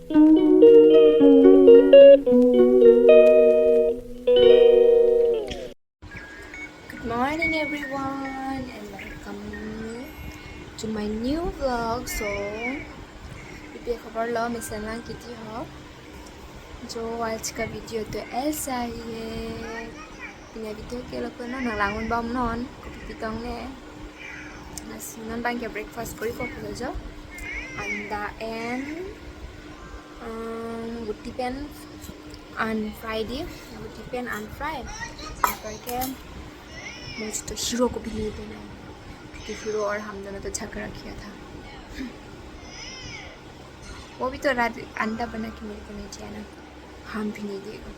Good morning everyone and welcome to my new vlog. So ये खबर लो मिसला की थी हो जो आज का वीडियो तो ऐसा ही है punya video ke lo kono nang langun bom non kopi pitong ne nas non bang ke breakfast kori ko jo anda and gutti pen on Friday gutti pen on Friday करके मुझे तो hero को भी ले देना क्योंकि hero और हम दोनों तो झगड़ा किया था वो भी तो रात अंडा बना के मेरे को नहीं दिया ना हम भी नहीं देगा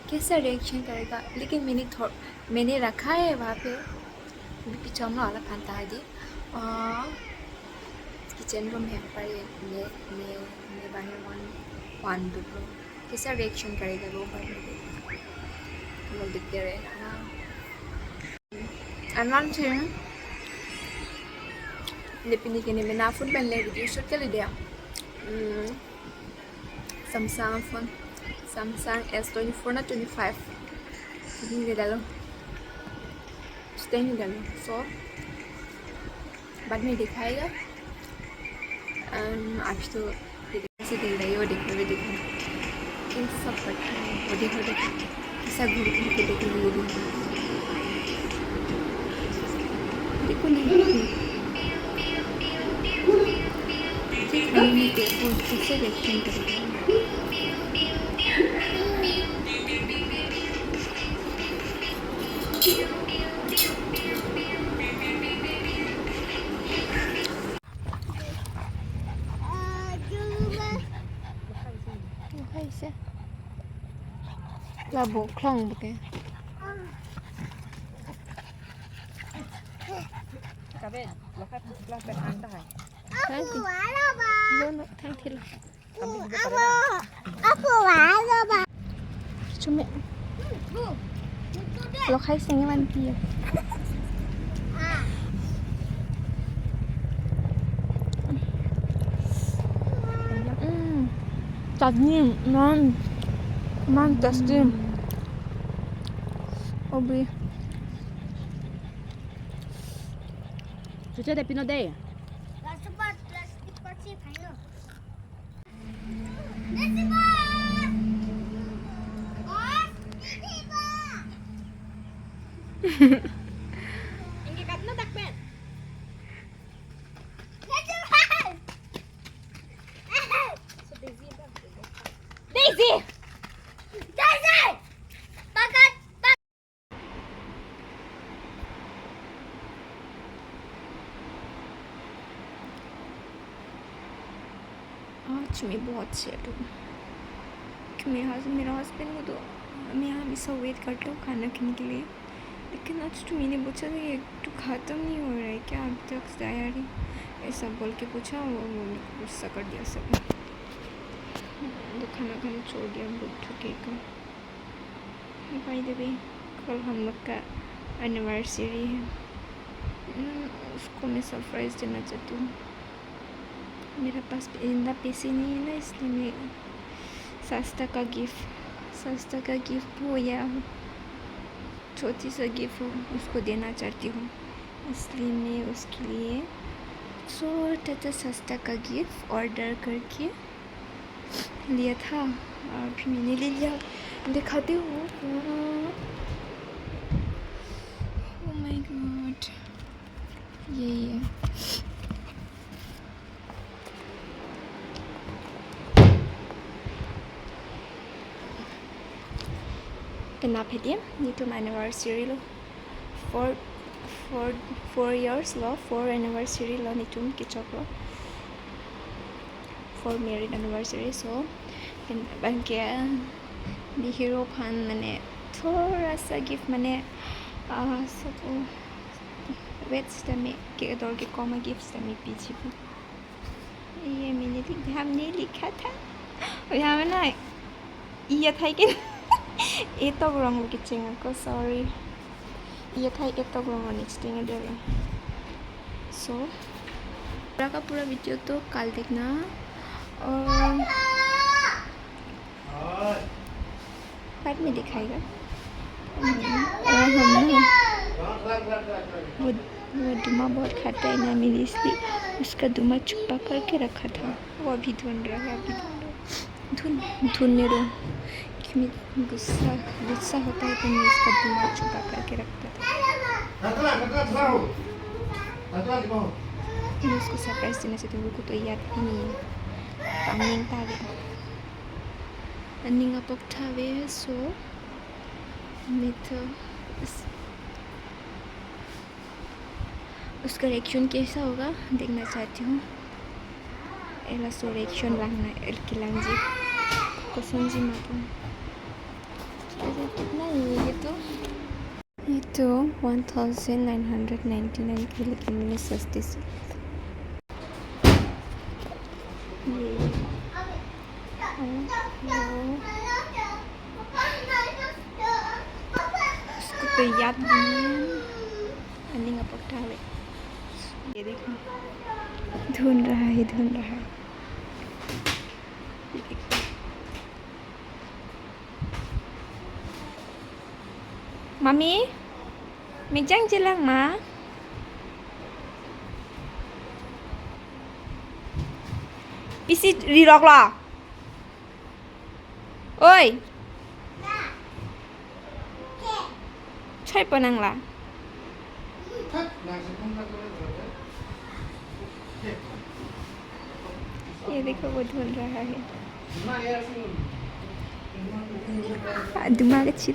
कैसा रिएक्शन करेगा लेकिन मैंने रखा है वहाँ पे पीछे हम वाला फंता है दी किचन रूम है पर मैं बाहर वन कैसा रिएक्शन करेगा वो पर लोग दिखते रहेगा and one thing Lepini kini mena phone pen le video shoot kali dia Samsung phone Samsung S24 na 25 ini dalo stay ni dalo so बाद में दिखाएगा अभी तो से देख रही हो देखो इन सब पता है वो देखो कैसा घूर के देखो देखो नहीं खाने के वो कैसे रिएक्शन करेगा कैसे लाबो क्लॉन्ग bouquet Kabe, lokal pelan pen anda hai. Nanti. Lo nak thank you. Kami juga pada. Aku walau ba. Cuma lo khai sing man pi chutney non tasty obi Cuci ada pino deh. Cepat, cepat sih, ayo. Ingin kat nak pen. Daisy! Daisy! Bagat! आज मैं बहुत sad हूँ कि मेरा husband को तो मैं हमेशा वेट करता हूँ खाना खाने के लिए लेकिन आज तो मैंने पूछा था कि तो ख़त्म नहीं हो रहा है क्या अभी तक तैयारी ऐसा बोल के पूछा वो गुस्सा कर दिया सब तो खाना खाना छोड़ दिया बहुत थकेगा भाई देवी कल हम लोग का एनिवर्सरी है उसको मैं सरप्राइज़ देना चाहती हूँ मेरे पास इतना पैसे नहीं है ना इसलिए मैं सस्ता का गिफ्ट हो या छोटी सा गिफ्ट हो उसको देना चाहती हूँ इसलिए मैं उसके लिए छोटा सा सस्ता का गिफ्ट ऑर्डर करके लिया था और फिर मैंने ले लिया दिखाती हूँ ओह माय गॉड ये Kenapa dia? Itu anniversary lo. 4 years lo, 4 anniversary lo itu kicok lo. 4 married anniversary so बन के भी हीरो फन मैंने थोड़ा सा गिफ्ट मैंने सब वेट्स में के दौर के कॉमन गिफ्ट्स में पीछे ये मैंने हमने लिखा था और यहाँ ना ये था कि ito kurang kicing ako sorry iya kay ito kurang next thing ada so पूरा का पूरा वीडियो तो कल देखना। और बाद में दिखाएगा। और हम ना वो दुमा बहुत खाता है ना, मेरी इसलिए उसका दुमा छुपा करके रखा था। वो अभी ढूंढ रहा है, ढूंढने दो। क्योंकि गुस्सा होता है तो मैं उसका दुमा छुपा करके रखता था। मैं उसको सरप्राइज देना चाहती हूँ, तो याद ही नहीं है। पानी तावे अंनिंग अपॉक तावे सो मैं तो उसका रिएक्शन कैसा होगा देखना चाहती हूँ। एला सो रिएक्शन लांगना एलकिलांजी कोसंजी मापन कितना ये तो 1999 की, लेकिन मैंने सस्ती से उसको तो याद नहीं है। अंनिंग अपॉक तावे ये देखो ढूंढ रहा है। ये देखो mummy mijang jelang ma pisi rirok lah oi choi panang lah ये देखो वो ढूंढ रहा है। दिमाग अच्छी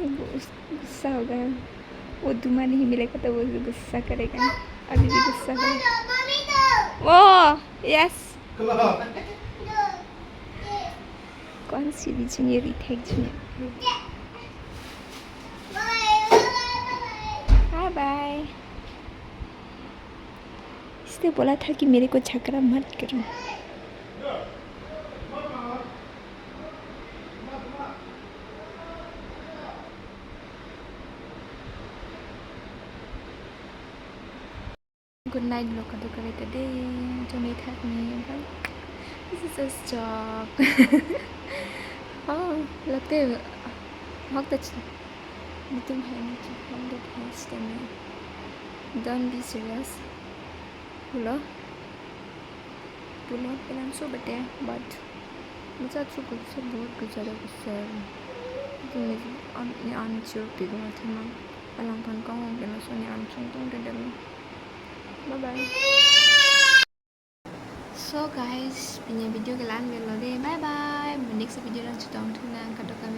गुस्सा होगा। वो दुमा नहीं मिलेगा तो वो गुस्सा करेगा। अभी भी गुस्सा करेगा। वो यस कौन सी बीजिंग ये रिटेक बाय बाय। इसने बोला था कि मेरे को झगड़ा मत करो। Good night lo ka kare today. Don't hug me, but this is just job. Oh, लगते वक्त अच्छा तुम है मुझे 100 में don't be serious. बोलो पेलान सो बटे but मुझे अच्छी गुस्सा बहुत ज़्यादा गुस्सा है। तुमने आंचल पिघला था ना पलंग पन का होंगे ना सोने आंचल तो उधर डर bye bye. So guys, punya video kalian bye bye. Next video lang chutong tunang kadokan